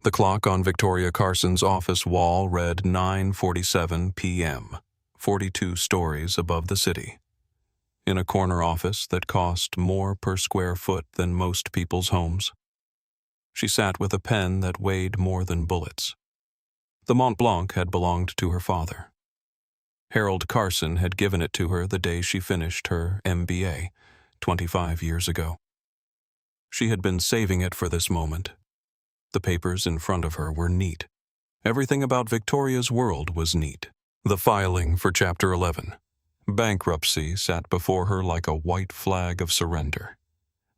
The clock on Victoria Carson's office wall read 9:47 p.m., 42 stories above the city. In a corner office that cost more per square foot than most people's homes. She sat with a pen that weighed more than bullets. The Mont Blanc had belonged to her father. Harold Carson had given it to her the day she finished her MBA, 25 years ago. She had been saving it for this moment. The papers in front of her were neat. Everything about Victoria's world was neat. The filing for Chapter 11. Bankruptcy sat before her like a white flag of surrender.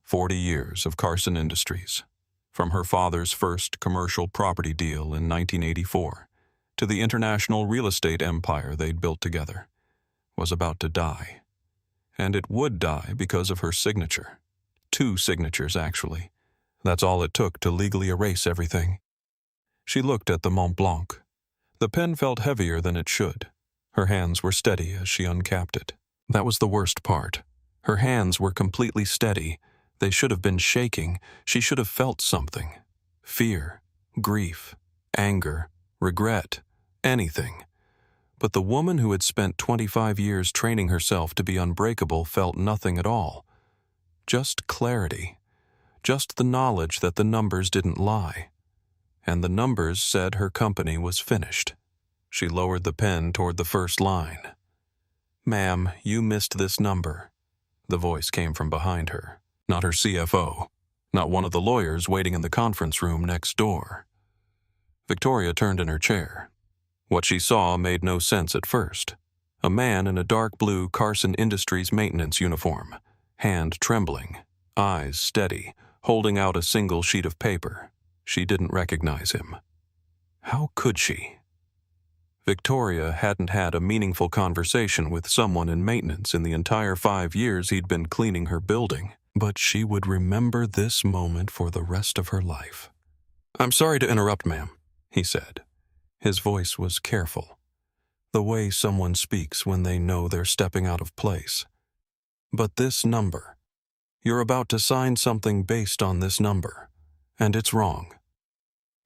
40 years of Carson Industries, from her father's first commercial property deal in 1984 to the international real estate empire they'd built together, was about to die. And it would die because of her signature. 2 signatures, actually. That's all it took to legally erase everything. She looked at the Mont Blanc. The pen felt heavier than it should. Her hands were steady as she uncapped it. That was the worst part. Her hands were completely steady. They should have been shaking. She should have felt something. Fear, grief, anger, regret, anything. But the woman who had spent 25 years training herself to be unbreakable felt nothing at all. Just clarity. Just the knowledge that the numbers didn't lie. And the numbers said her company was finished. She lowered the pen toward the first line. "Ma'am, you missed this number." The voice came from behind her. Not her CFO. Not one of the lawyers waiting in the conference room next door. Victoria turned in her chair. What she saw made no sense at first. A man in a dark blue Carson Industries maintenance uniform, hand trembling, eyes steady, holding out a single sheet of paper. She didn't recognize him. How could she? Victoria hadn't had a meaningful conversation with someone in maintenance in the entire 5 years he'd been cleaning her building, but she would remember this moment for the rest of her life. "I'm sorry to interrupt, ma'am," he said. His voice was careful, the way someone speaks when they know they're stepping out of place. "But this number, you're about to sign something based on this number, and it's wrong."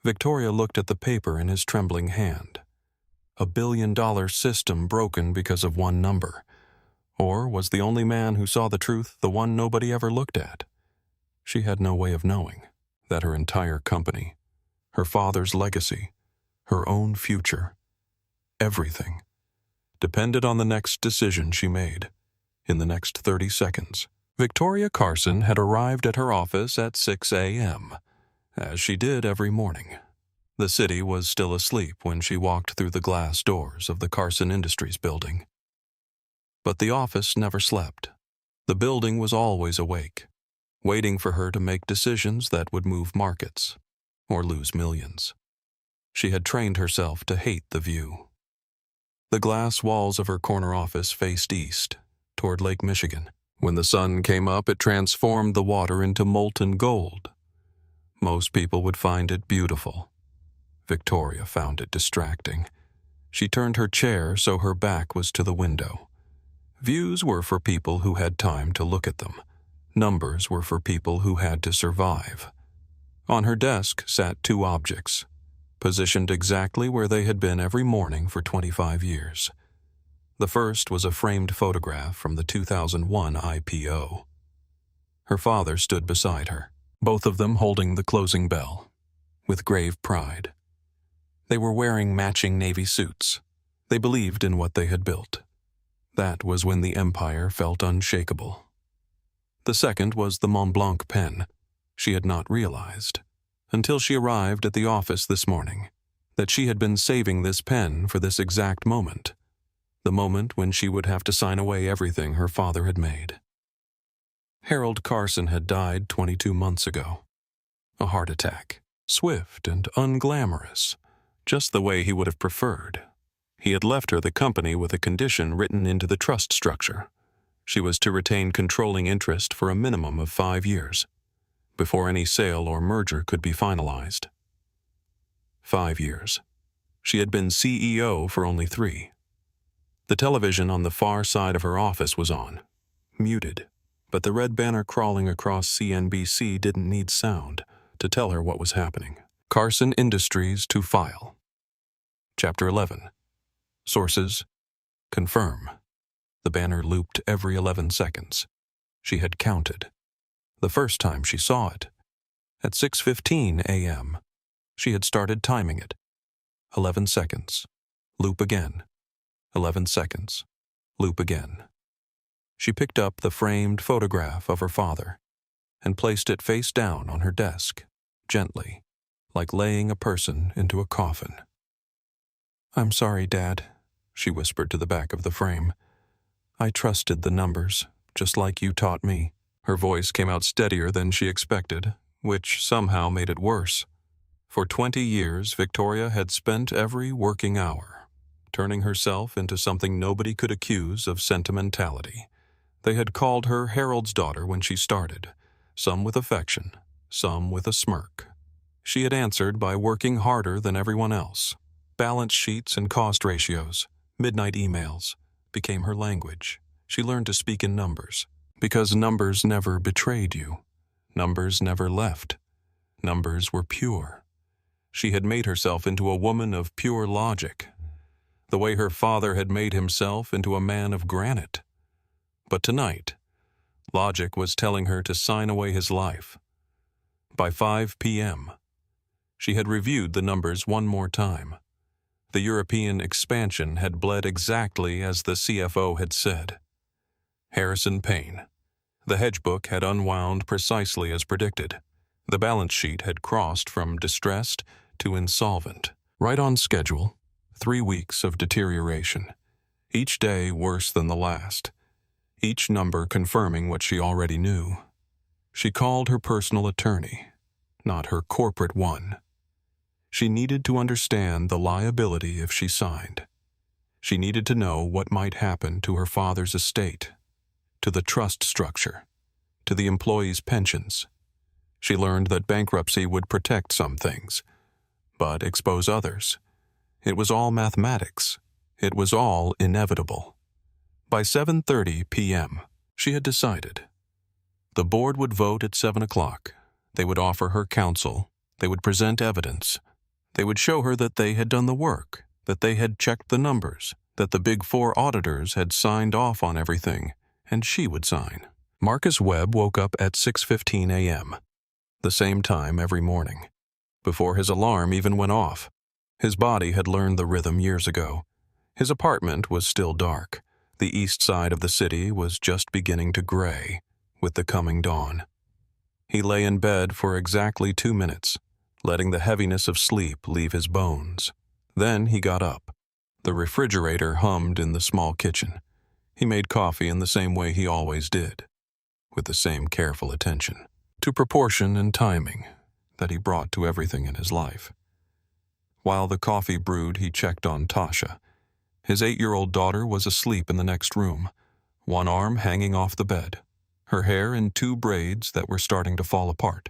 Victoria looked at the paper in his trembling hand. $1 billion system broken because of one number. Or was the only man who saw the truth the one nobody ever looked at? She had no way of knowing that her entire company, her father's legacy, her own future, everything, depended on the next decision she made in the next 30 seconds. Victoria Carson had arrived at her office at 6 a.m., as she did every morning. The city was still asleep when she walked through the glass doors of the Carson Industries building. But the office never slept. The building was always awake, waiting for her to make decisions that would move markets or lose millions. She had trained herself to hate the view. The glass walls of her corner office faced east, toward Lake Michigan. When the sun came up, it transformed the water into molten gold. Most people would find it beautiful. Victoria found it distracting. She turned her chair so her back was to the window. Views were for people who had time to look at them. Numbers were for people who had to survive. On her desk sat 2 objects, positioned exactly where they had been every morning for 25 years. The first was a framed photograph from the 2001 IPO. Her father stood beside her, both of them holding the closing bell, with grave pride. They were wearing matching navy suits. They believed in what they had built. That was when the empire felt unshakable. The second was the Mont Blanc pen. She had not realized, until she arrived at the office this morning, that she had been saving this pen for this exact moment. The moment when she would have to sign away everything her father had made. Harold Carson had died 22 months ago. A heart attack, swift and unglamorous, just the way he would have preferred. He had left her the company with a condition written into the trust structure. She was to retain controlling interest for a minimum of 5 years, before any sale or merger could be finalized. 5 years. She had been CEO for only 3. The television on the far side of her office was on, muted, but the red banner crawling across CNBC didn't need sound to tell her what was happening. Carson Industries to file. Chapter 11. Sources. Confirm. The banner looped every 11 seconds. She had counted. The first time she saw it. At 6:15 a.m. She had started timing it. 11 seconds. Loop again. 11 seconds. Loop again. She picked up the framed photograph of her father and placed it face down on her desk, gently, like laying a person into a coffin. "I'm sorry, Dad," she whispered to the back of the frame. "I trusted the numbers, just like you taught me." Her voice came out steadier than she expected, which somehow made it worse. For 20 years, Victoria had spent every working hour, turning herself into something nobody could accuse of sentimentality. They had called her Harold's daughter when she started, some with affection, some with a smirk. She had answered by working harder than everyone else. Balance sheets and cost ratios, midnight emails, became her language. She learned to speak in numbers, because numbers never betrayed you. Numbers never left. Numbers were pure. She had made herself into a woman of pure logic, the way her father had made himself into a man of granite. But tonight, logic was telling her to sign away his life. By 5 p.m., she had reviewed the numbers one more time. The European expansion had bled exactly as the CFO had said. Harrison Payne. The hedge book had unwound precisely as predicted. The balance sheet had crossed from distressed to insolvent. Right on schedule, 3 weeks of deterioration. Each day worse than the last. Each number confirming what she already knew. She called her personal attorney, not her corporate one. She needed to understand the liability if she signed. She needed to know what might happen to her father's estate, to the trust structure, to the employees' pensions. She learned that bankruptcy would protect some things, but expose others. It was all mathematics. It was all inevitable. By 7:30 p.m., she had decided. The board would vote at 7 o'clock. They would offer her counsel. They would present evidence. They would show her that they had done the work, that they had checked the numbers, that the Big Four auditors had signed off on everything, and she would sign. Marcus Webb woke up at 6:15 a.m., the same time every morning, before his alarm even went off. His body had learned the rhythm years ago. His apartment was still dark. The east side of the city was just beginning to gray with the coming dawn. He lay in bed for exactly 2 minutes, letting the heaviness of sleep leave his bones. Then he got up. The refrigerator hummed in the small kitchen. He made coffee in the same way he always did, with the same careful attention to proportion and timing that he brought to everything in his life. While the coffee brewed, he checked on Tasha. His 8-year-old daughter was asleep in the next room, one arm hanging off the bed, her hair in 2 braids that were starting to fall apart.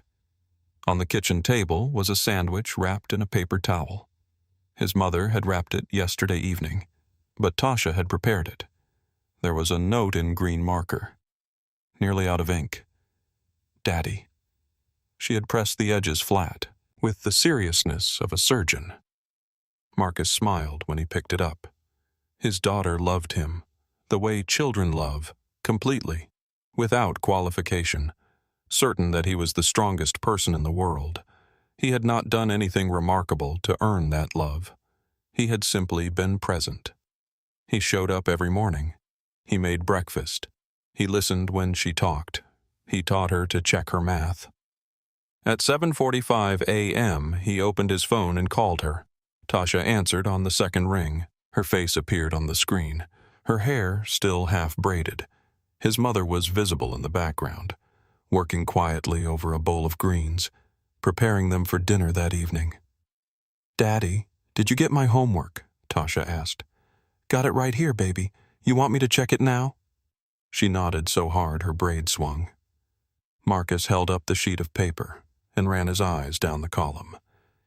On the kitchen table was a sandwich wrapped in a paper towel. His mother had wrapped it yesterday evening, but Tasha had prepared it. There was a note in green marker, nearly out of ink. "Daddy." She had pressed the edges flat, with the seriousness of a surgeon. Marcus smiled when he picked it up. His daughter loved him, the way children love, completely, without qualification, certain that he was the strongest person in the world. He had not done anything remarkable to earn that love. He had simply been present. He showed up every morning. He made breakfast. He listened when she talked. He taught her to check her math. At 7:45 a.m., he opened his phone and called her. Tasha answered on the second ring. Her face appeared on the screen, her hair still half-braided. His mother was visible in the background, working quietly over a bowl of greens, preparing them for dinner that evening. "Daddy, did you get my homework?" Tasha asked. "Got it right here, baby. You want me to check it now?" She nodded so hard her braid swung. Marcus held up the sheet of paper and ran his eyes down the column.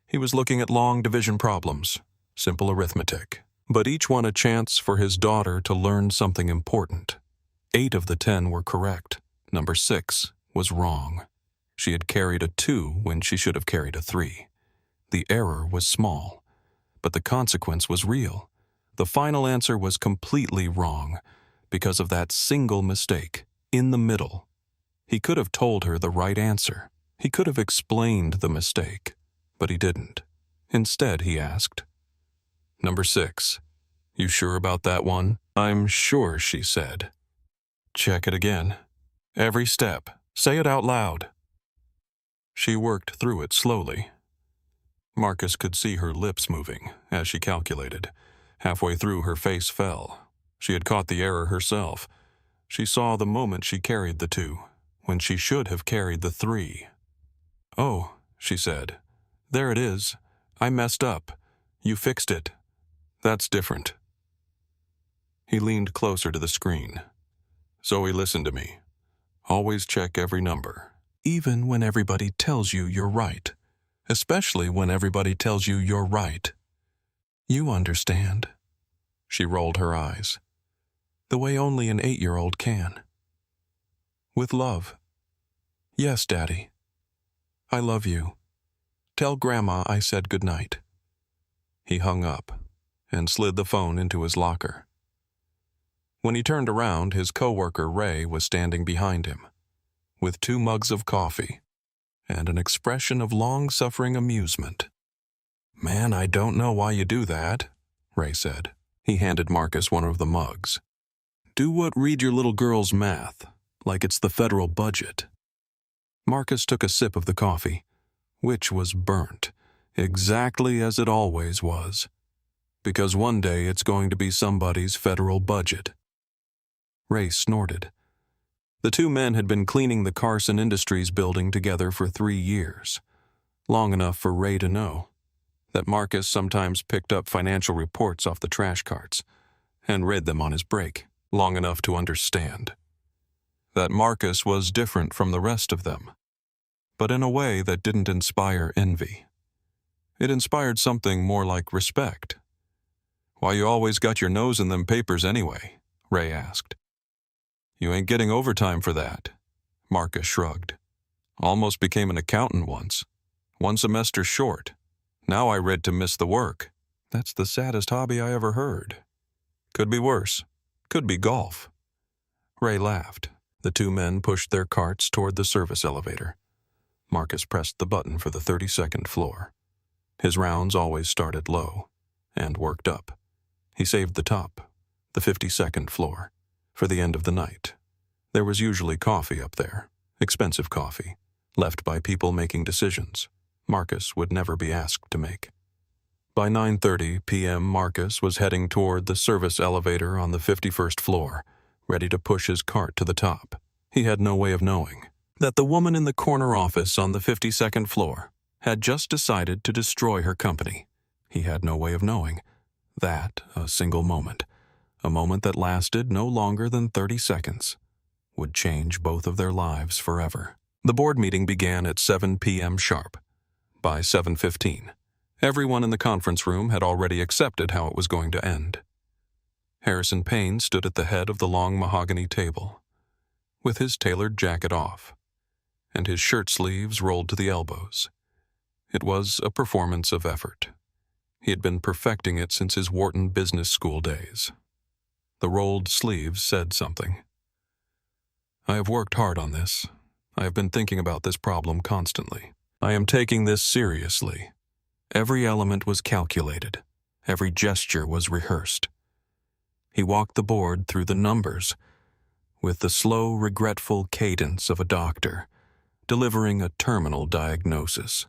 He was looking at long division problems, simple arithmetic, but each one a chance for his daughter to learn something important. 8 of the 10 were correct. Number 6 was wrong. She had carried a 2 when she should have carried a 3. The error was small, but the consequence was real. The final answer was completely wrong because of that single mistake in the middle. He could have told her the right answer. He could have explained the mistake, but he didn't. Instead, he asked, "Number 6, you sure about that one?" "I'm sure," she said. "Check it again. Every step. Say it out loud." She worked through it slowly. Marcus could see her lips moving as she calculated. Halfway through, her face fell. She had caught the error herself. She saw the moment she carried the 2, when she should have carried the 3. "Oh," she said. "There it is. I messed up. You fixed it. That's different." He leaned closer to the screen. "Zoe, listen to me. Always check every number, even when everybody tells you you're right. Especially when everybody tells you you're right. You understand." She rolled her eyes, the way only an 8-year-old can. "With love." "Yes, Daddy. I love you. Tell Grandma I said goodnight." He hung up and slid the phone into his locker. When he turned around, his coworker Ray was standing behind him, with 2 mugs of coffee and an expression of long-suffering amusement. "Man, I don't know why you do that," Ray said. He handed Marcus one of the mugs. Read your little girl's math, like it's the federal budget." Marcus took a sip of the coffee, which was burnt, exactly as it always was, because one day it's going to be somebody's federal budget. Ray snorted. The 2 men had been cleaning the Carson Industries building together for 3 years, long enough for Ray to know that Marcus sometimes picked up financial reports off the trash carts and read them on his break, long enough to understand that Marcus was different from the rest of them, but in a way that didn't inspire envy. It inspired something more like respect. "Why you always got your nose in them papers anyway?" Ray asked. "You ain't getting overtime for that." Marcus shrugged. "Almost became an accountant once. 1 semester short. Now I read to miss the work. That's the saddest hobby I ever heard. Could be worse. Could be golf." Ray laughed. The 2 men pushed their carts toward the service elevator. Marcus pressed the button for the 32nd floor. His rounds always started low and worked up. He saved the top, the 52nd floor, for the end of the night. There was usually coffee up there, expensive coffee, left by people making decisions Marcus would never be asked to make. By 9:30 p.m., Marcus was heading toward the service elevator on the 51st floor, ready to push his cart to the top. He had no way of knowing that the woman in the corner office on the 52nd floor had just decided to destroy her company. He had no way of knowing that a single moment, a moment that lasted no longer than 30 seconds, would change both of their lives forever. The board meeting began at 7 p.m. sharp. By 7:15, everyone in the conference room had already accepted how it was going to end. Harrison Payne stood at the head of the long mahogany table, with his tailored jacket off, and his shirt sleeves rolled to the elbows. It was a performance of effort. He had been perfecting it since his Wharton Business School days. The rolled sleeves said something. "I have worked hard on this. I have been thinking about this problem constantly. I am taking this seriously. Every element was calculated. Every gesture was rehearsed." He walked the board through the numbers with the slow, regretful cadence of a doctor delivering a terminal diagnosis.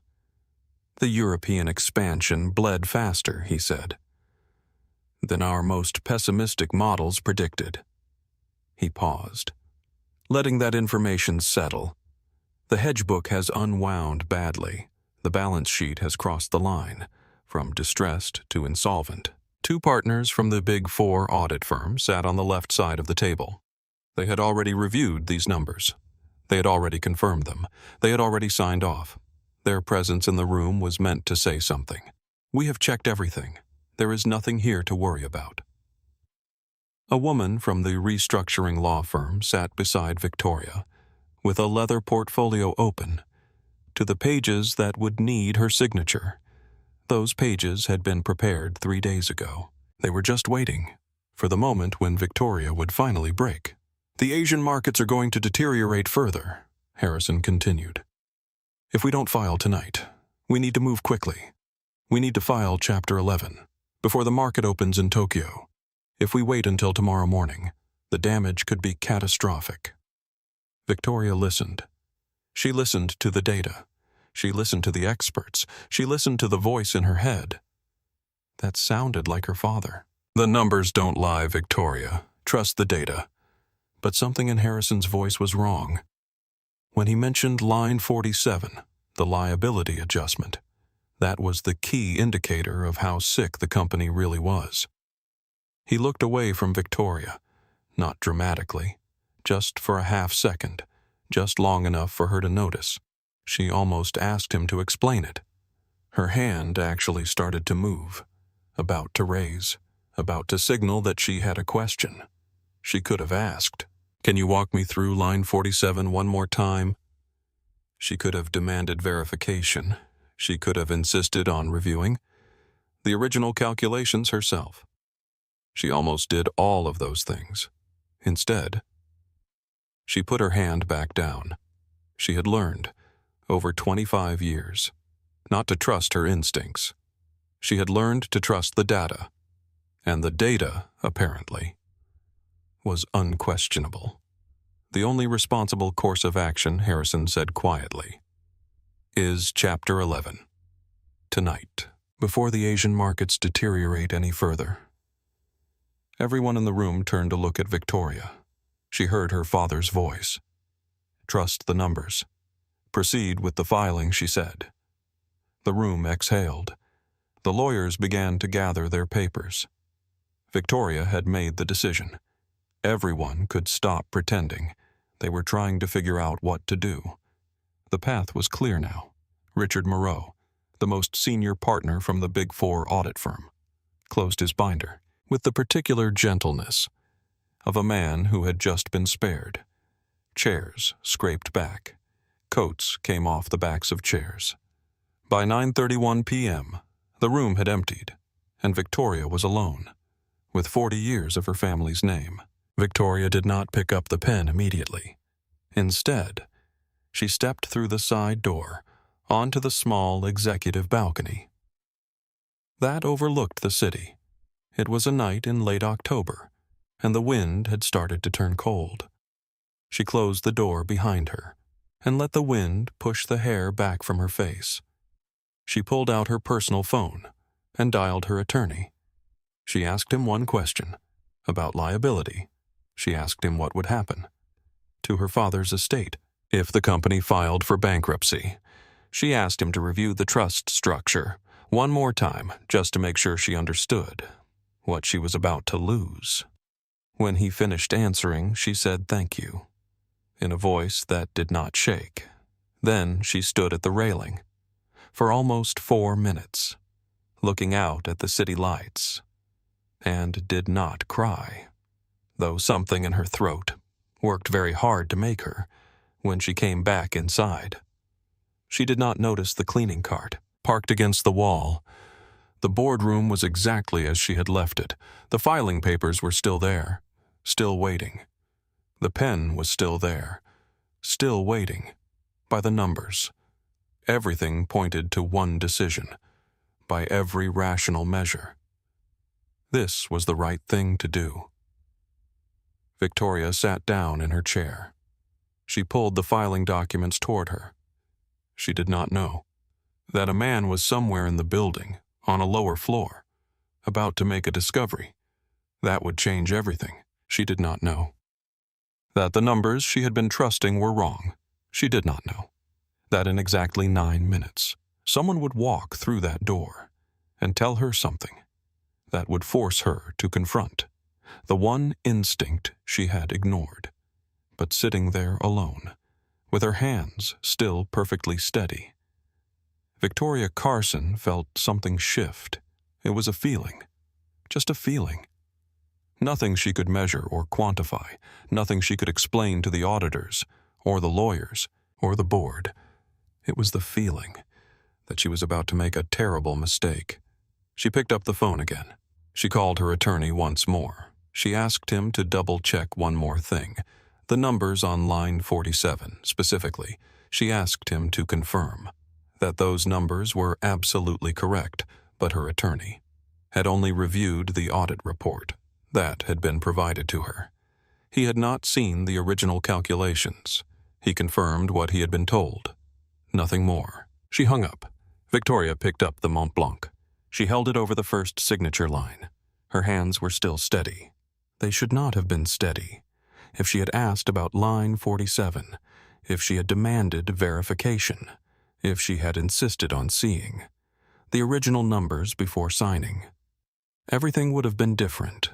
The European expansion bled faster, he said, than our most pessimistic models predicted. He paused, letting that information settle. The hedge book has unwound badly. The balance sheet has crossed the line, from distressed to insolvent. 2 partners from the Big Four audit firm sat on the left side of the table. They had already reviewed these numbers. They had already confirmed them. They had already signed off. Their presence in the room was meant to say something. "We have checked everything. There is nothing here to worry about." A woman from the restructuring law firm sat beside Victoria, with a leather portfolio open, to the pages that would need her signature. those pages had been prepared 3 days ago. They were just waiting for the moment when Victoria would finally break. "The Asian markets are going to deteriorate further," Harrison continued. "If we don't file tonight, we need to move quickly. We need to file Chapter 11 before the market opens in Tokyo. If we wait until tomorrow morning, the damage could be catastrophic." Victoria listened. She listened to the data. She listened to the experts. She listened to the voice in her head. That sounded like her father. "The numbers don't lie, Victoria. Trust the data." But something in Harrison's voice was wrong. When he mentioned line 47, the liability adjustment, that was the key indicator of how sick the company really was. He looked away from Victoria, not dramatically, just for a half second, just long enough for her to notice. She almost asked him to explain it. Her hand actually started to move, about to raise, about to signal that she had a question. She could have asked, "Can you walk me through line 47 one more time?" She could have demanded verification. She could have insisted on reviewing the original calculations herself. She almost did all of those things. Instead, she put her hand back down. She had learned, over 25 years, not to trust her instincts. She had learned to trust the data, and the data, apparently, was unquestionable. "The only responsible course of action," Harrison said quietly, "is Chapter 11. Tonight, before the Asian markets deteriorate any further." Everyone in the room turned to look at Victoria. She heard her father's voice. "Trust the numbers. Proceed with the filing," she said. The room exhaled. The lawyers began to gather their papers. Victoria had made the decision. Everyone could stop pretending. They were trying to figure out what to do. The path was clear now. Richard Moreau, the most senior partner from the Big Four audit firm, closed his binder with the particular gentleness of a man who had just been spared. Chairs scraped back. Coats came off the backs of chairs. By 9:31 p.m., the room had emptied, and Victoria was alone, with 40 years of her family's name. Victoria did not pick up the pen immediately. Instead, she stepped through the side door onto the small executive balcony. That overlooked the city. It was a night in late October, and the wind had started to turn cold. She closed the door behind her and let the wind push the hair back from her face. She pulled out her personal phone and dialed her attorney. She asked him one question about liability. She asked him what would happen to her father's estate if the company filed for bankruptcy. She asked him to review the trust structure one more time just to make sure she understood what she was about to lose. When he finished answering, she said thank you, in a voice that did not shake. Then she stood at the railing for almost 4 minutes, looking out at the city lights, and did not cry, though something in her throat worked very hard to make her when she came back inside. She did not notice the cleaning cart, parked against the wall. The boardroom was exactly as she had left it. The filing papers were still there, still waiting. The pen was still there, still waiting, by the numbers. Everything pointed to one decision, by every rational measure. This was the right thing to do. Victoria sat down in her chair. She pulled the filing documents toward her. She did not know that a man was somewhere in the building, on a lower floor, about to make a discovery. That would change everything. She did not know. That the numbers she had been trusting were wrong. She did not know. That in exactly 9 minutes, someone would walk through that door and tell her something that would force her to confront the one instinct she had ignored. But sitting there alone, with her hands still perfectly steady, Victoria Carson felt something shift. It was a feeling, just a feeling. Nothing she could measure or quantify, nothing she could explain to the auditors, or the lawyers, or the board. It was the feeling that she was about to make a terrible mistake. She picked up the phone again. She called her attorney once more. She asked him to double-check one more thing. The numbers on line 47, specifically. She asked him to confirm that those numbers were absolutely correct, but her attorney had only reviewed the audit report that had been provided to her. He had not seen the original calculations. He confirmed what he had been told. Nothing more. She hung up. Victoria picked up the Mont Blanc. She held it over the first signature line. Her hands were still steady. They should not have been steady. If she had asked about line 47, if she had demanded verification, if she had insisted on seeing the original numbers before signing, everything would have been different.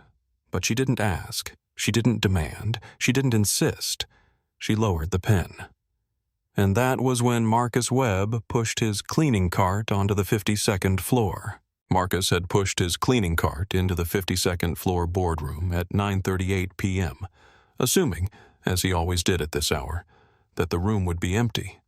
But she didn't ask. She didn't demand. She didn't insist. She lowered the pen. And that was when Marcus Webb pushed his cleaning cart onto the 52nd floor. Marcus had pushed his cleaning cart into the 52nd floor boardroom at 9:38 p.m., assuming, as he always did at this hour, that the room would be empty.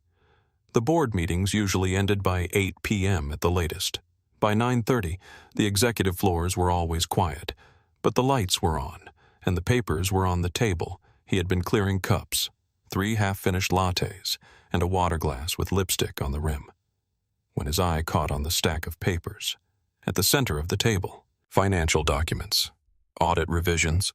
The board meetings usually ended by 8 p.m. at the latest. By 9:30, the executive floors were always quiet, but the lights were on, and the papers were on the table. He had been clearing cups, 3 half-finished lattes, and a water glass with lipstick on the rim, when his eye caught on the stack of papers. At the center of the table, financial documents, audit revisions,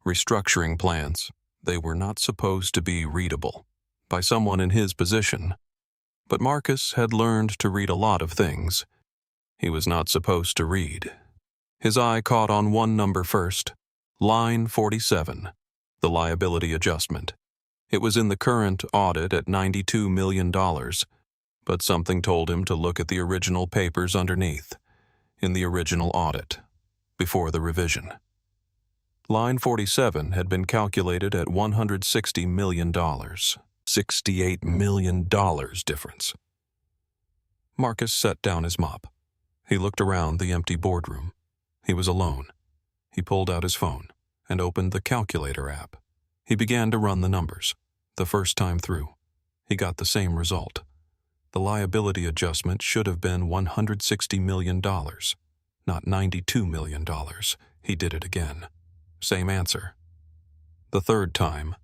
restructuring plans. They were not supposed to be readable by someone in his position. But Marcus had learned to read a lot of things he was not supposed to read. His eye caught on one number first, line 47, the liability adjustment. It was in the current audit at $92 million, but something told him to look at the original papers underneath, in the original audit, before the revision. Line 47 had been calculated at $160 million. $68 million difference. Marcus set down his mop. He looked around the empty boardroom. He was alone. He pulled out his phone and opened the calculator app. He began to run the numbers. The first time through, he got the same result. The liability adjustment should have been $160 million, not $92 million. He did it again. Same answer. The third time,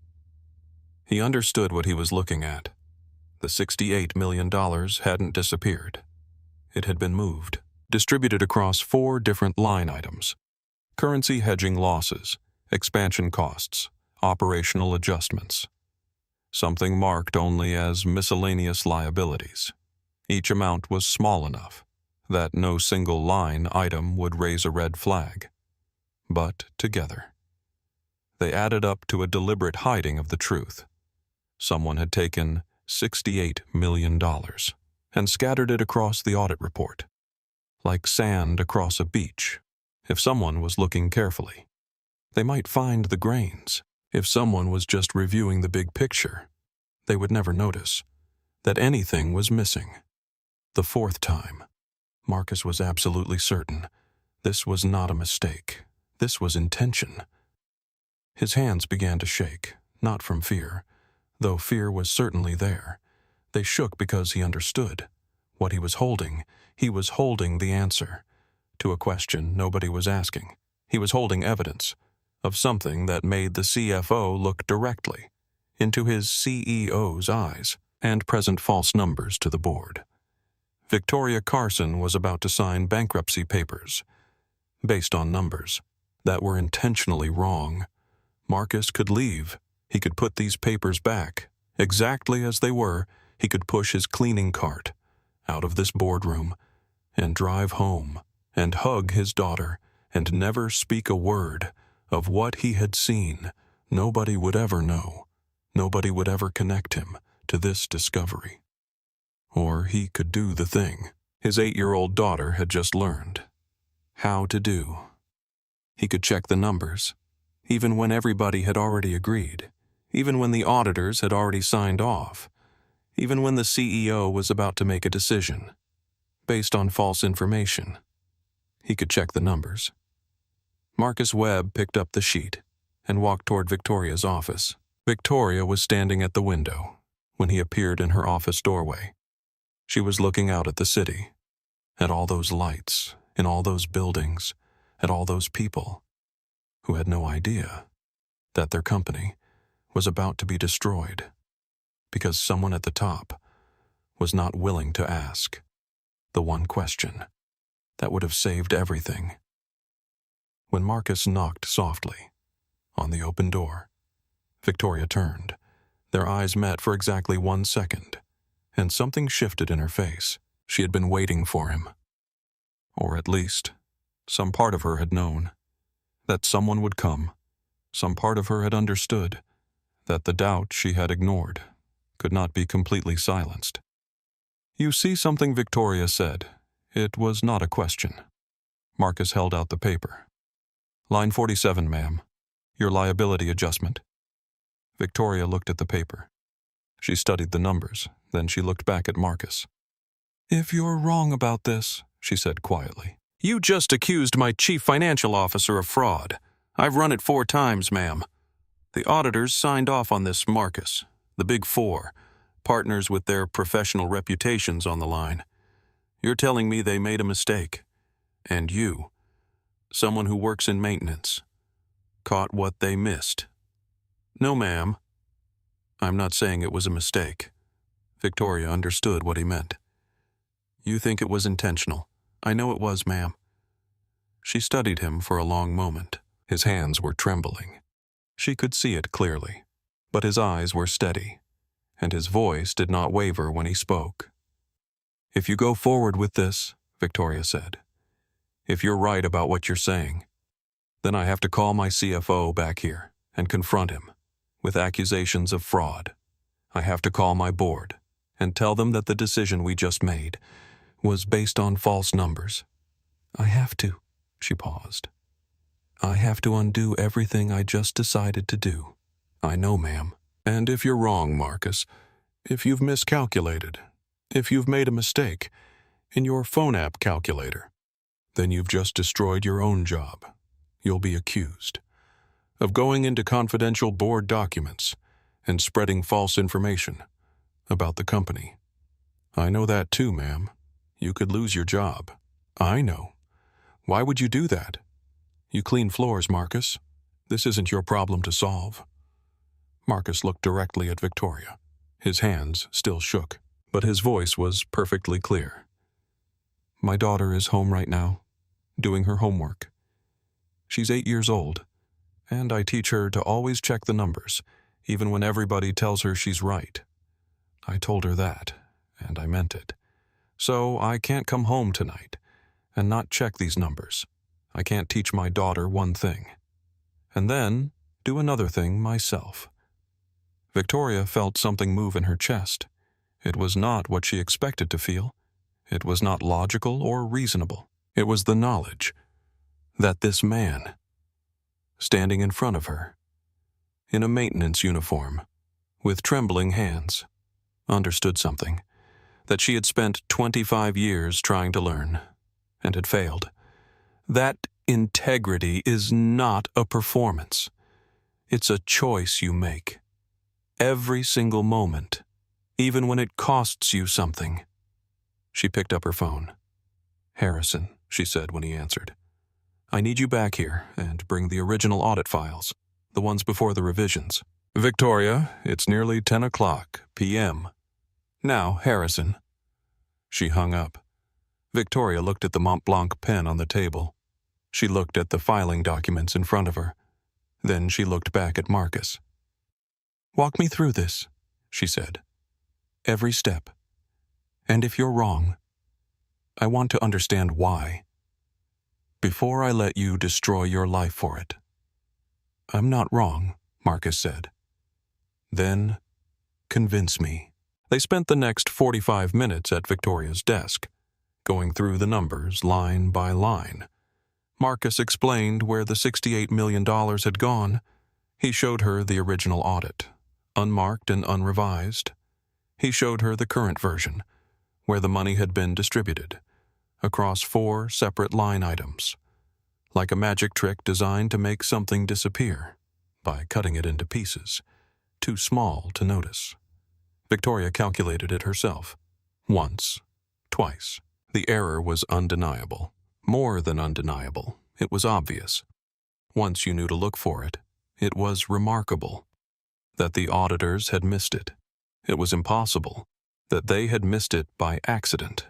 he understood what he was looking at. The $68 million hadn't disappeared. It had been moved, distributed across 4 different line items: currency hedging losses, expansion costs, operational adjustments. Something marked only as miscellaneous liabilities. Each amount was small enough that no single line item would raise a red flag. But together, they added up to a deliberate hiding of the truth. Someone had taken $68 million and scattered it across the audit report, like sand across a beach. If someone was looking carefully, they might find the grains. If someone was just reviewing the big picture, they would never notice that anything was missing. The fourth time, Marcus was absolutely certain this was not a mistake. This was intention. His hands began to shake, not from fear, though fear was certainly there. They shook because he understood. What he was holding the answer to a question nobody was asking. He was holding evidence of something that made the CFO look directly into his CEO's eyes and present false numbers to the board. Victoria Carson was about to sign bankruptcy papers based on numbers that were intentionally wrong. Marcus could leave. He could put these papers back, exactly as they were. He could push his cleaning cart out of this boardroom and drive home and hug his daughter and never speak a word of what he had seen. Nobody would ever know. Nobody would ever connect him to this discovery. Or he could do the thing his 8-year-old daughter had just learned how to do. He could check the numbers, even when everybody had already agreed, even when the auditors had already signed off, even when the CEO was about to make a decision based on false information. He could check the numbers. Marcus Webb picked up the sheet and walked toward Victoria's office. Victoria was standing at the window when he appeared in her office doorway. She was looking out at the city, at all those lights, in all those buildings, at all those people who had no idea that their company was about to be destroyed because someone at the top was not willing to ask the one question that would have saved everything. When Marcus knocked softly on the open door, Victoria turned. Their eyes met for exactly 1 second, and something shifted in her face. She had been waiting for him. Or at least, some part of her had known that someone would come. Some part of her had understood that the doubt she had ignored could not be completely silenced. "You see something," Victoria said. It was not a question. Marcus held out the paper. "Line 47, ma'am. Your liability adjustment." Victoria looked at the paper. She studied the numbers, then she looked back at Marcus. "If you're wrong about this," she said quietly. "You just accused my chief financial officer of fraud. I've run it 4 times, ma'am. The auditors signed off on this Marcus, the Big Four, partners with their professional reputations on the line. You're telling me they made a mistake. And you, someone who works in maintenance, caught what they missed." "No, ma'am. I'm not saying it was a mistake." Victoria understood what he meant. "You think it was intentional. I know it was, ma'am." She studied him for a long moment. His hands were trembling. She could see it clearly, but his eyes were steady, and his voice did not waver when he spoke. "If you go forward with this," Victoria said, "if you're right about what you're saying, then I have to call my CFO back here and confront him with accusations of fraud. I have to call my board and tell them that the decision we just made was based on false numbers. I have to," she paused. "I have to undo everything I just decided to do." "I know, ma'am. And if you're wrong, Marcus, if you've miscalculated, if you've made a mistake in your phone app calculator, then you've just destroyed your own job. You'll be accused of going into confidential board documents and spreading false information about the company. I know that too, ma'am. You could lose your job." "I know. Why would you do that? You clean floors, Marcus. This isn't your problem to solve." Marcus looked directly at Victoria. His hands still shook, but his voice was perfectly clear. "My daughter is home right now, doing her homework. She's 8 years old, and I teach her to always check the numbers, even when everybody tells her she's right. I told her that, and I meant it. So I can't come home tonight and not check these numbers. I can't teach my daughter one thing, and then do another thing myself." Victoria felt something move in her chest. It was not what she expected to feel. It was not logical or reasonable. It was the knowledge that this man, standing in front of her, in a maintenance uniform, with trembling hands, understood something that she had spent 25 years trying to learn, and had failed. That integrity is not a performance. It's a choice you make. Every single moment, even when it costs you something. She picked up her phone. "Harrison," she said when he answered, "I need you back here and bring the original audit files, the ones before the revisions." "Victoria, it's nearly 10 o'clock p.m. Now, Harrison." She hung up. Victoria looked at the Mont Blanc pen on the table. She looked at the filing documents in front of her. Then she looked back at Marcus. "Walk me through this," she said. "Every step. And if you're wrong, I want to understand why. Before I let you destroy your life for it." "I'm not wrong," Marcus said. "Then, convince me." They spent the next 45 minutes at Victoria's desk, going through the numbers line by line. Marcus explained where the $68 million had gone. He showed her the original audit, unmarked and unrevised. He showed her the current version, where the money had been distributed, across 4 separate line items, like a magic trick designed to make something disappear by cutting it into pieces, too small to notice. Victoria calculated it herself. Once. Twice. The error was undeniable. More than undeniable. It was obvious. Once you knew to look for it, it was remarkable. That the auditors had missed it. It was impossible that they had missed it by accident.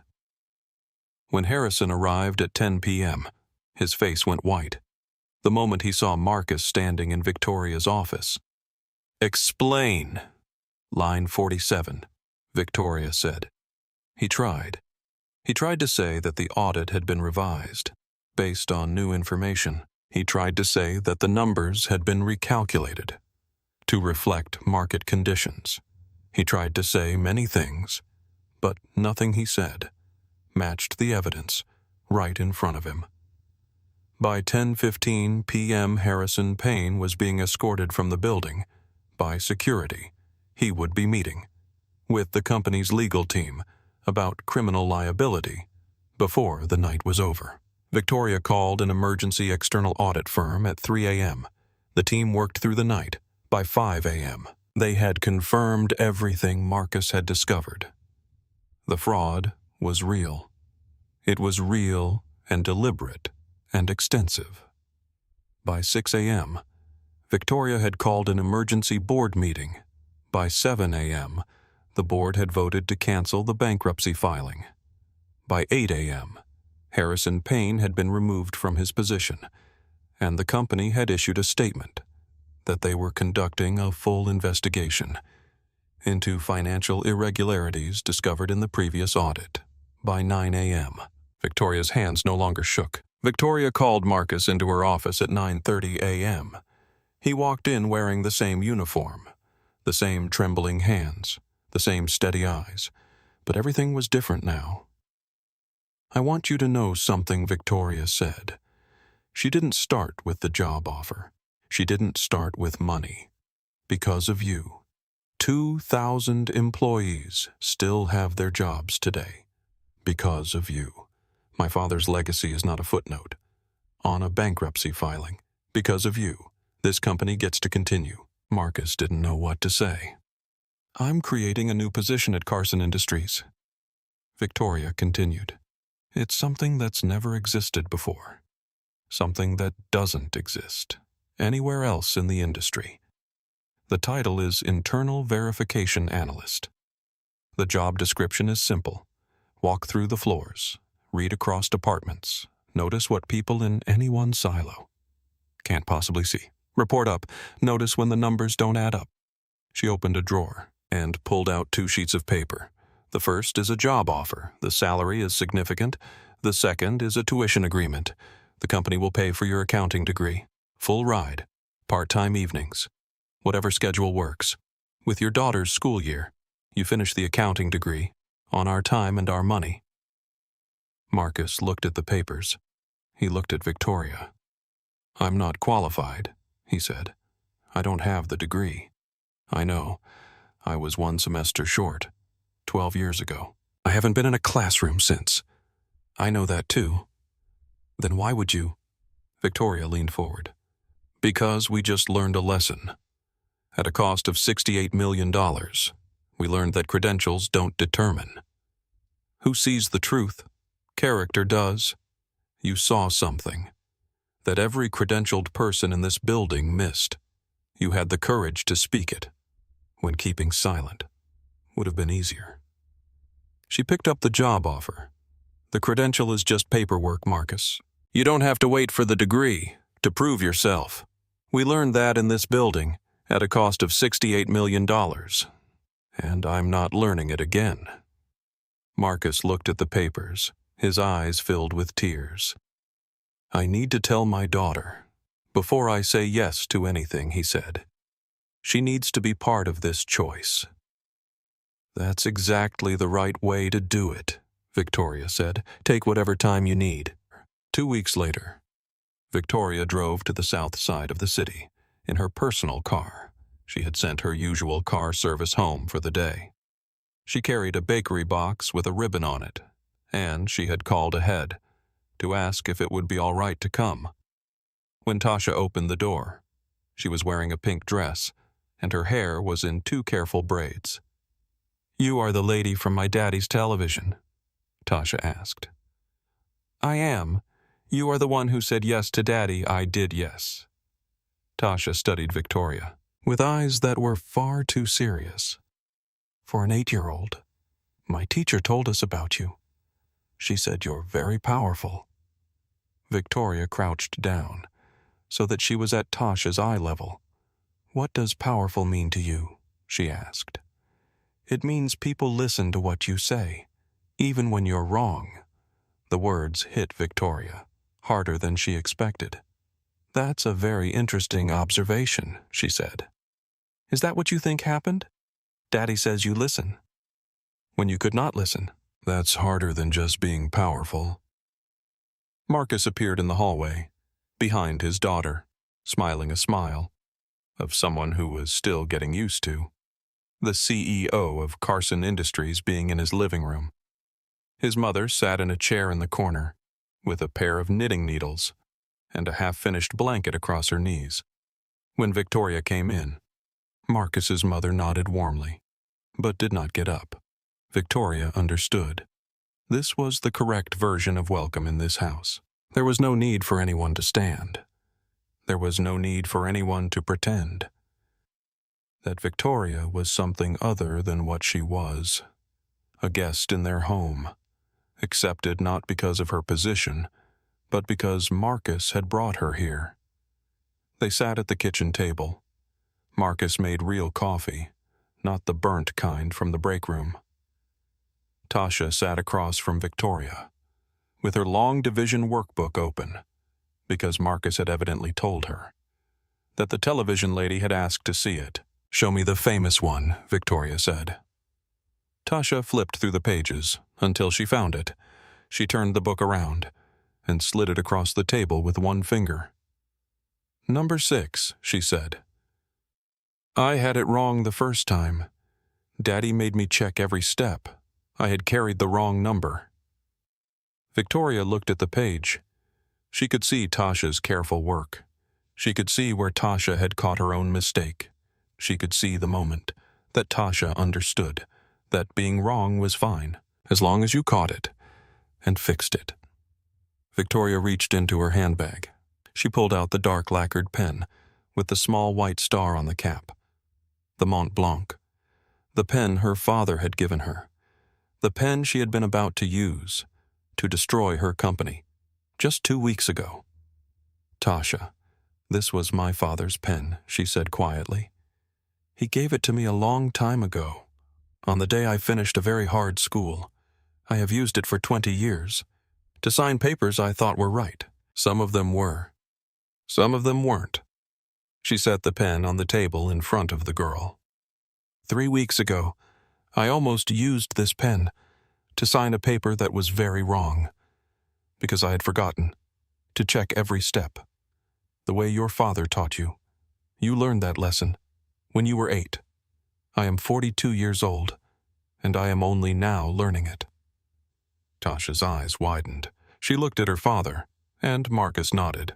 When Harrison arrived at 10 p.m., his face went white. The moment he saw Marcus standing in Victoria's office. "Explain." "Line 47, Victoria said. He tried. He tried to say that the audit had been revised, based on new information. He tried to say that the numbers had been recalculated, to reflect market conditions. He tried to say many things, but nothing he said matched the evidence right in front of him. By 10:15 p.m., Harrison Payne was being escorted from the building by security. He would be meeting with the company's legal team about criminal liability before the night was over. Victoria called an emergency external audit firm at 3 a.m. The team worked through the night. By 5 a.m., they had confirmed everything Marcus had discovered. The fraud was real. It was real and deliberate and extensive. By 6 a.m., Victoria had called an emergency board meeting. By 7 a.m., the board had voted to cancel the bankruptcy filing. By 8 a.m., Harrison Payne had been removed from his position, and the company had issued a statement that they were conducting a full investigation into financial irregularities discovered in the previous audit. By 9 a.m., Victoria's hands no longer shook. Victoria called Marcus into her office at 9:30 a.m. He walked in wearing the same uniform, the same trembling hands, the same steady eyes, but everything was different now. "I want you to know something," Victoria said. She didn't start with the job offer. She didn't start with money. Because of you. 2,000 employees still have their jobs today. Because of you. My father's legacy is not a footnote on a bankruptcy filing. Because of you, this company gets to continue. Marcus didn't know what to say. "I'm creating a new position at Carson Industries," Victoria continued. "It's something that's never existed before. Something that doesn't exist anywhere else in the industry. The title is Internal Verification Analyst. The job description is simple. Walk through the floors, read across departments, notice what people in any one silo can't possibly see. Report up, notice when the numbers don't add up." She opened a drawer and pulled out 2 sheets of paper. The first is a job offer. The salary is significant. The second is a tuition agreement. The company will pay for your accounting degree. Full ride. Part-time evenings. Whatever schedule works. With your daughter's school year, you finish the accounting degree on our time and our money. Marcus looked at the papers. He looked at Victoria. "I'm not qualified," he said. "I don't have the degree. I know. I was 1 semester short, 12 years ago. I haven't been in a classroom since." "I know that too." "Then why would you?" Victoria leaned forward. "Because we just learned a lesson. At a cost of $68 million, we learned that credentials don't determine. Who sees the truth? Character does. You saw something that every credentialed person in this building missed. You had the courage to speak it, when keeping silent would have been easier." She picked up the job offer. "The credential is just paperwork, Marcus. You don't have to wait for the degree to prove yourself. We learned that in this building at a cost of $68 million, and I'm not learning it again." Marcus looked at the papers, his eyes filled with tears. "I need to tell my daughter before I say yes to anything," he said. "She needs to be part of this choice." "That's exactly the right way to do it," Victoria said. "Take whatever time you need." 2 weeks later, Victoria drove to the south side of the city in her personal car. She had sent her usual car service home for the day. She carried a bakery box with a ribbon on it, and she had called ahead to ask if it would be all right to come. When Tasha opened the door, she was wearing a pink dress, and her hair was in 2 careful braids. You are the lady from my daddy's television, Tasha asked. I am. You are the one who said yes to Daddy. I did yes. Tasha studied Victoria, with eyes that were far too serious. For an 8-year-old, my teacher told us about you. She said you're very powerful. Victoria crouched down, so that she was at Tasha's eye level. What does powerful mean to you? She asked. It means people listen to what you say, even when you're wrong. The words hit Victoria, harder than she expected. That's a very interesting observation, she said. Is that what you think happened? Daddy says you listen. When you could not listen. That's harder than just being powerful. Marcus appeared in the hallway, behind his daughter, smiling a smile of someone who was still getting used to. The CEO of Carson Industries being in his living room. His mother sat in a chair in the corner, with a pair of knitting needles and a half-finished blanket across her knees. When Victoria came in, Marcus's mother nodded warmly, but did not get up. Victoria understood. This was the correct version of welcome in this house. There was no need for anyone to stand. There was no need for anyone to pretend that Victoria was something other than what she was. A guest in their home, accepted not because of her position, but because Marcus had brought her here. They sat at the kitchen table. Marcus made real coffee, not the burnt kind from the break room. Tasha sat across from Victoria, with her long division workbook open, because Marcus had evidently told her that the television lady had asked to see it. Show me the famous one, Victoria said. Tasha flipped through the pages until she found it. She turned the book around and slid it across the table with one finger. Number 6, she said. I had it wrong the first time. Daddy made me check every step. I had carried the wrong number. Victoria looked at the page. She could see Tasha's careful work. She could see where Tasha had caught her own mistake. She could see the moment that Tasha understood that being wrong was fine, as long as you caught it and fixed it. Victoria reached into her handbag. She pulled out the dark lacquered pen with the small white star on the cap. The Mont Blanc. The pen her father had given her. The pen she had been about to use to destroy her company just 2 weeks ago. Tasha, this was my father's pen, she said quietly. He gave it to me a long time ago. On the day I finished a very hard school. I have used it for 20 years. To sign papers I thought were right. Some of them were. Some of them weren't. She set the pen on the table in front of the girl. 3 weeks ago, I almost used this pen to sign a paper that was very wrong, because I had forgotten to check every step, the way your father taught you. You learned that lesson when you were 8. I am 42 years old, and I am only now learning it. Tasha's eyes widened. She looked at her father, and Marcus nodded.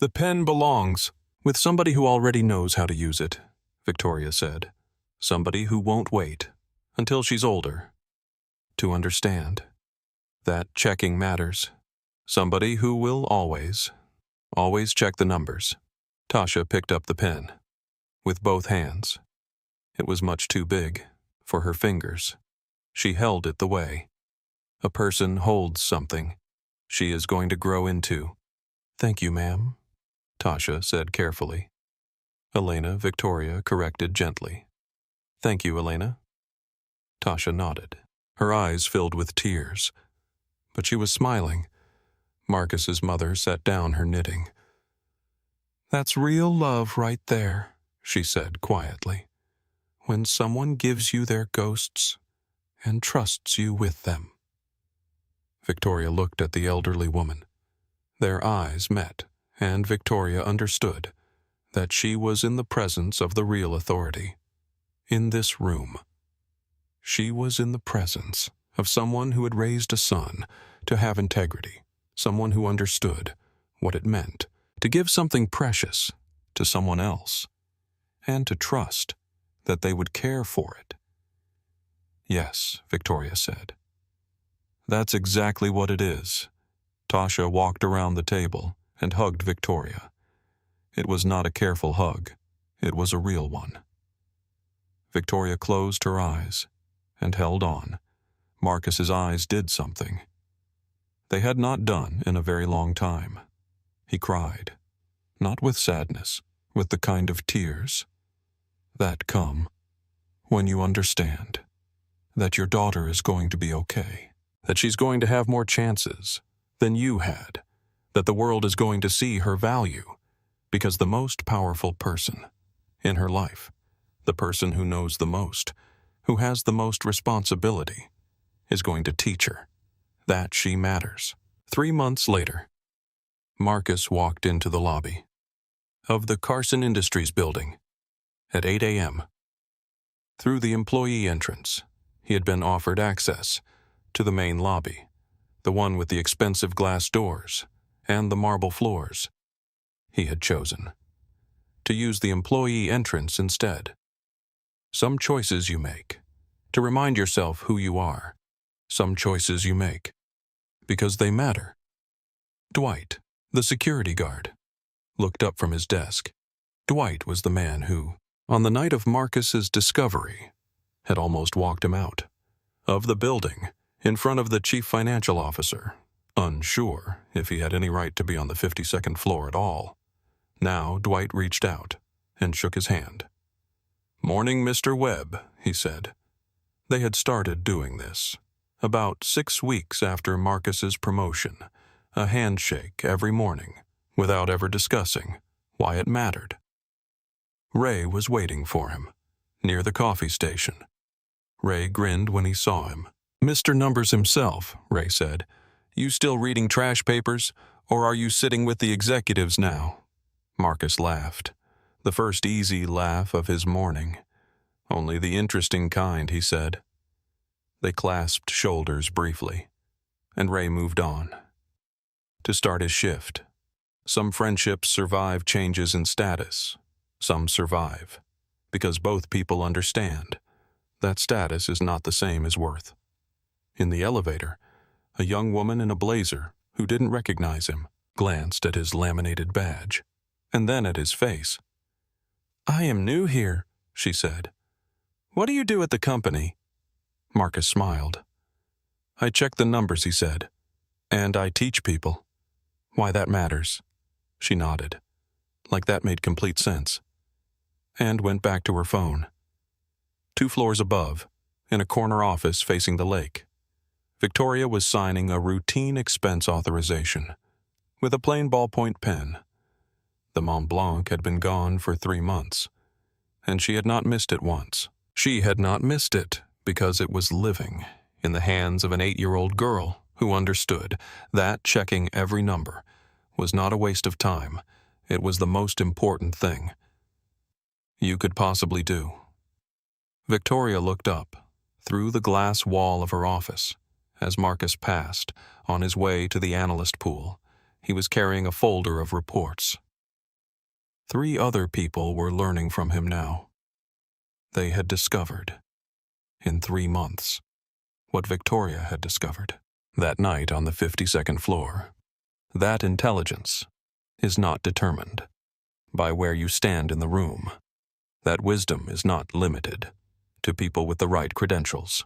The pen belongs with somebody who already knows how to use it, Victoria said. Somebody who won't wait until she's older to understand that checking matters. Somebody who will always check the numbers. Tasha picked up the pen with both hands. It was much too big for her fingers. She held it the way a person holds something she is going to grow into. Thank you, ma'am, Tasha said carefully. Elena, Victoria corrected gently. Thank you, Elena. Tasha nodded. Her eyes filled with tears, but she was smiling. Marcus's mother set down her knitting. That's real love right there, she said quietly. When someone gives you their ghosts and trusts you with them. Victoria looked at the elderly woman. Their eyes met, and Victoria understood that she was in the presence of the real authority. In this room, she was in the presence of someone who had raised a son to have integrity, someone who understood what it meant to give something precious to someone else, and to trust that they would care for it. Yes, Victoria said. That's exactly what it is. Tasha walked around the table and hugged Victoria. It was not a careful hug. It was a real one. Victoria closed her eyes and held on. Marcus's eyes did something. They had not done in a very long time. He cried, not with sadness, with the kind of tears that come when you understand that your daughter is going to be okay, that she's going to have more chances than you had, that the world is going to see her value, because the most powerful person in her life, the person who knows the most, who has the most responsibility, is going to teach her that she matters. 3 months later, Marcus walked into the lobby of the Carson Industries building at 8 a.m. Through the employee entrance, he had been offered access to the main lobby, the one with the expensive glass doors and the marble floors. He had chosen to use the employee entrance instead. Some choices you make to remind yourself who you are. Some choices you make because they matter. Dwight, the security guard, looked up from his desk. Dwight was the man who, on the night of Marcus's discovery, had almost walked him out of the building in front of the chief financial officer, unsure if he had any right to be on the 52nd floor at all. Now Dwight reached out and shook his hand. "Morning, Mr. Webb," he said. They had started doing this about 6 weeks after Marcus's promotion, a handshake every morning, without ever discussing why it mattered. Ray was waiting for him, near the coffee station. Ray grinned when he saw him. "Mr. Numbers himself," Ray said. "You still reading trash papers, or are you sitting with the executives now?" Marcus laughed, the first easy laugh of his morning. "Only the interesting kind," he said. They clasped shoulders briefly, and Ray moved on to start his shift. Some friendships survive changes in status. Some survive because both people understand that status is not the same as worth. In the elevator, a young woman in a blazer who didn't recognize him glanced at his laminated badge and then at his face. "I am new here," she said. "What do you do at the company?" Marcus smiled. "I check the numbers," he said, "and I teach people. Why that matters." She nodded, like that made complete sense, and went back to her phone. 2 floors above, in a corner office facing the lake, Victoria was signing a routine expense authorization with a plain ballpoint pen. The Mont Blanc had been gone for 3 months, and she had not missed it once. She had not missed it because it was living in the hands of an 8-year-old girl who understood that checking every number was not a waste of time. It was the most important thing you could possibly do. Victoria looked up through the glass wall of her office as Marcus passed on his way to the analyst pool. He was carrying a folder of reports. 3 other people were learning from him now. They had discovered, in 3 months, what Victoria had discovered that night on the 52nd floor. That intelligence is not determined by where you stand in the room. That wisdom is not limited to people with the right credentials.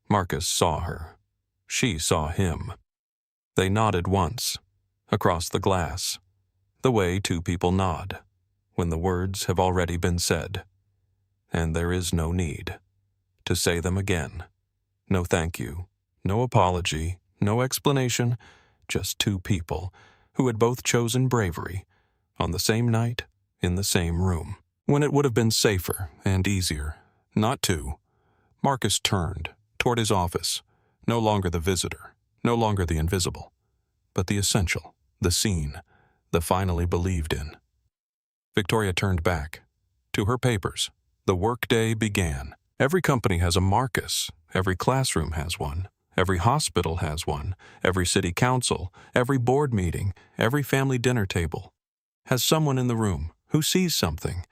Marcus saw her. She saw him. They nodded once, across the glass, the way 2 people nod when the words have already been said, and there is no need to say them again. No thank you, no apology, no explanation, just 2 people who had both chosen bravery on the same night in the same room, when it would have been safer and easier not to. Marcus turned toward his office, no longer the visitor, no longer the invisible, but the essential, the seen, the finally believed in. Victoria turned back to her papers. The workday began. Every company has a Marcus. Every classroom has one. Every hospital has one. Every city council, every board meeting, every family dinner table has someone in the room who sees something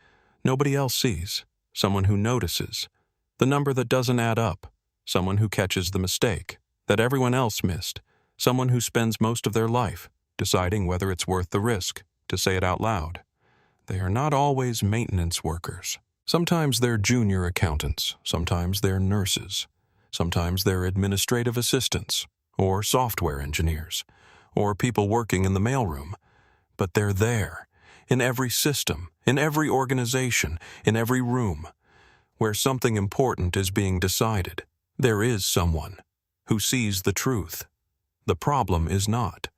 nobody else sees, someone who notices The number that doesn't add up. Someone who catches the mistake that everyone else missed. Someone who spends most of their life deciding whether it's worth the risk to say it out loud. They are not always maintenance workers. Sometimes they're junior accountants. Sometimes they're nurses. Sometimes they're administrative assistants or software engineers or people working in the mailroom. But they're there, in every system, in every organization, in every room. Where something important is being decided, there is someone who sees the truth. The problem is not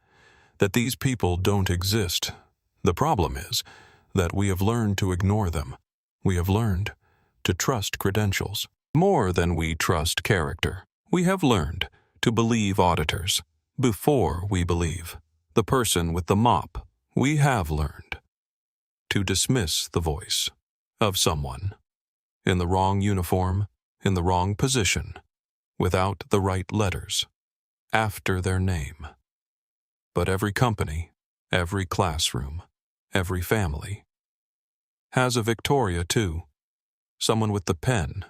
that these people don't exist. The problem is that we have learned to ignore them. We have learned to trust credentials more than we trust character. We have learned to believe auditors before we believe the person with the mop. We have learned to dismiss the voice of someone in the wrong uniform, in the wrong position, without the right letters, after their name. But every company, every classroom, every family has a Victoria too. Someone with the pen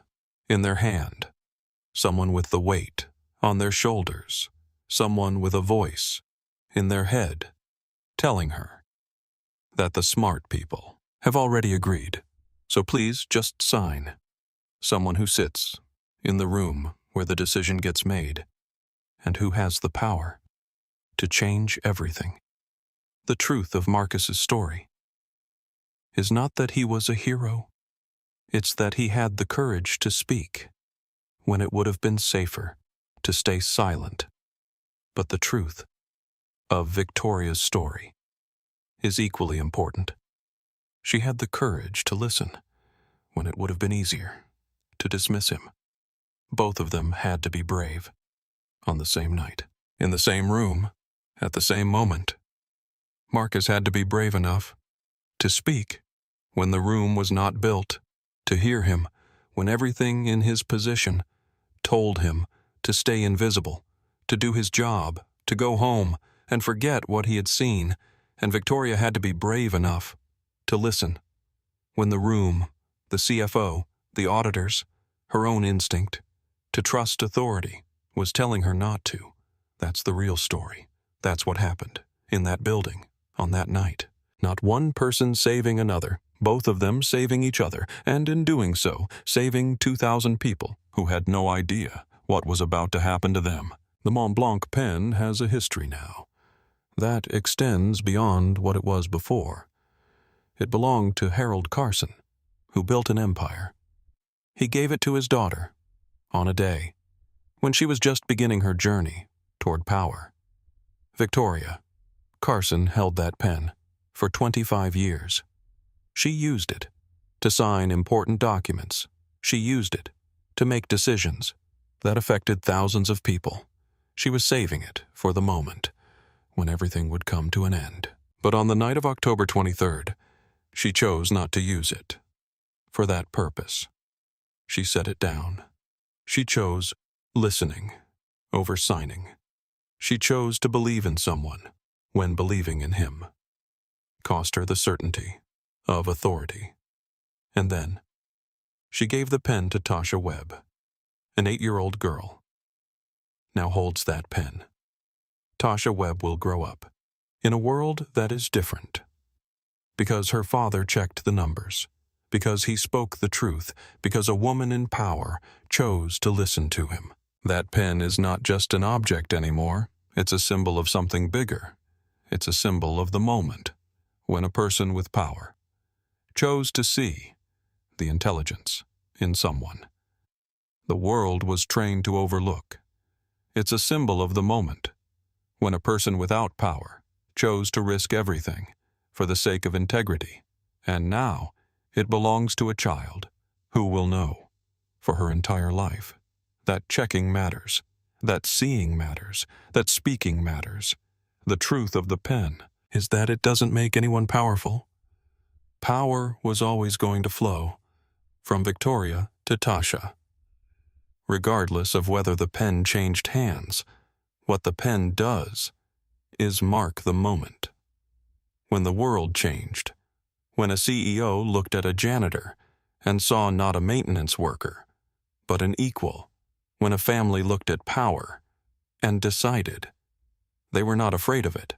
in their hand, someone with the weight on their shoulders, someone with a voice in their head telling her that the smart people have already agreed. So please just sign. Someone who sits in the room where the decision gets made and who has the power to change everything. The truth of Marcus's story is not that he was a hero. It's that he had the courage to speak when it would have been safer to stay silent. But the truth of Victoria's story is equally important. She had the courage to listen when it would have been easier to dismiss him. Both of them had to be brave on the same night, in the same room, at the same moment. Marcus had to be brave enough to speak when the room was not built, to hear him when everything in his position told him to stay invisible, to do his job, to go home and forget what he had seen. And Victoria had to be brave enough to listen when the room, the CFO, the auditors, her own instinct to trust authority was telling her not to. That's the real story. That's what happened in that building on that night. Not one person saving another, both of them saving each other, and in doing so, saving 2,000 people who had no idea what was about to happen to them. The Mont Blanc pen has a history now. That extends beyond what it was before. It belonged to Harold Carson, who built an empire. He gave it to his daughter on a day when she was just beginning her journey toward power. Victoria Carson held that pen for 25 years. She used it to sign important documents. She used it to make decisions that affected thousands of people. She was saving it for the moment when everything would come to an end. But on the night of October 23rd, she chose not to use it for that purpose. She set it down. She chose listening over signing. She chose to believe in someone when believing in him cost her the certainty of authority. And then she gave the pen to Tasha Webb, an 8-year-old girl. Now holds that pen. Tasha Webb will grow up in a world that is different. Because her father checked the numbers. Because he spoke the truth. Because a woman in power chose to listen to him. That pen is not just an object anymore. It's a symbol of something bigger. It's a symbol of the moment when a person with power chose to see the intelligence in someone the world was trained to overlook. It's a symbol of the moment when a person without power chose to risk everything for the sake of integrity, and now it belongs to a child who will know for her entire life that checking matters, that seeing matters, that speaking matters. The truth of the pen is that it doesn't make anyone powerful. Power was always going to flow from Victoria to Tasha. Regardless of whether the pen changed hands, what the pen does is mark the moment. When the world changed, when a CEO looked at a janitor and saw not a maintenance worker, but an equal, when a family looked at power and decided. They were not afraid of it,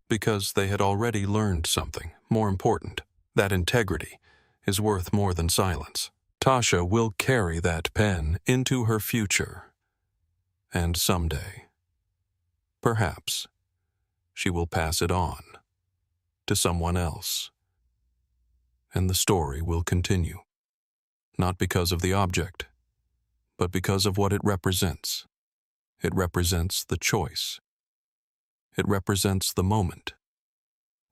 because they had already learned something more important, that integrity is worth more than silence. Tasha will carry that pen into her future, and someday, perhaps, she will pass it on to someone else. And the story will continue, not because of the object, but because of what it represents. It represents the choice. It represents the moment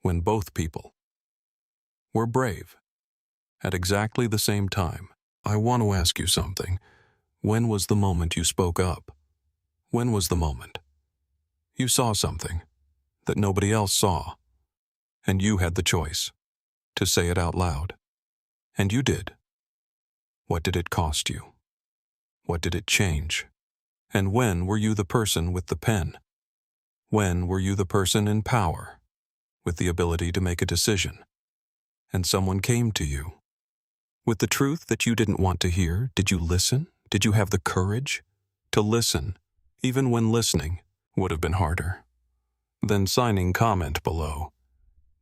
when both people were brave at exactly the same time. I want to ask you something. When was the moment you spoke up? When was the moment you saw something that nobody else saw, and you had the choice to say it out loud? And you did. What did it cost you? What did it change? And when were you the person with the pen? When were you the person in power, with the ability to make a decision, and someone came to you with the truth that you didn't want to hear? Did you listen? Did you have the courage to listen, even when listening would have been harder? Then signing comment below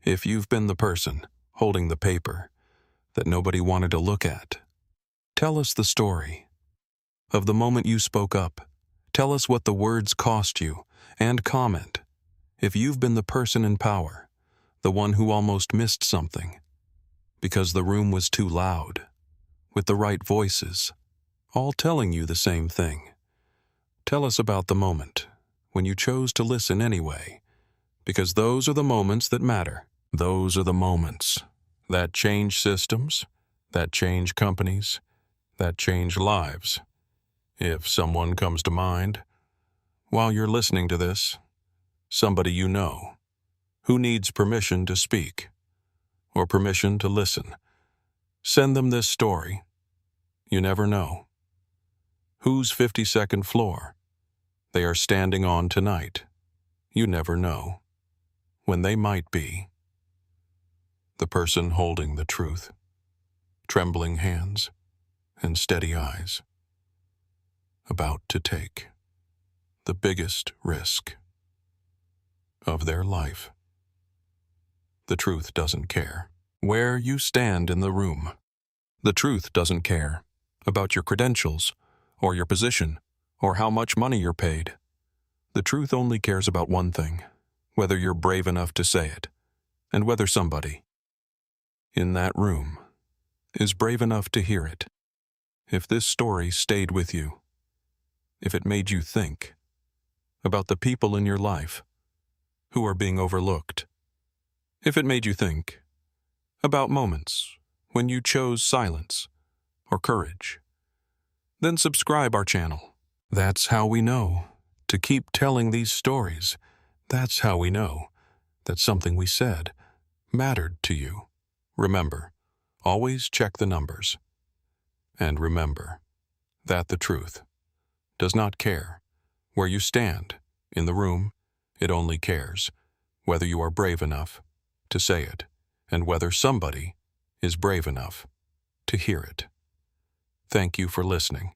if you've been the person holding the paper that nobody wanted to look at. Tell us the story of the moment you spoke up. Tell us what the words cost you, and comment if you've been the person in power, the one who almost missed something because the room was too loud, with the right voices, all telling you the same thing. Tell us about the moment when you chose to listen anyway, because those are the moments that matter. Those are the moments that change systems, that change companies, that change lives. If someone comes to mind while you're listening to this, somebody you know who needs permission to speak or permission to listen, send them this story. You never know whose 52nd floor they are standing on tonight. You never know when they might be the person holding the truth, trembling hands and steady eyes, about to take the biggest risk of their life. The truth doesn't care where you stand in the room. The truth doesn't care about your credentials or your position or how much money you're paid. The truth only cares about one thing: whether you're brave enough to say it, and whether somebody in that room is brave enough to hear it. If this story stayed with you, if it made you think about the people in your life who are being overlooked, if it made you think about moments when you chose silence or courage, then subscribe our channel. That's how we know to keep telling these stories. That's how we know that something we said mattered to you. Remember, always check the numbers. And remember that the truth does not care where you stand in the room. It only cares whether you are brave enough to say it, and whether somebody is brave enough to hear it. Thank you for listening.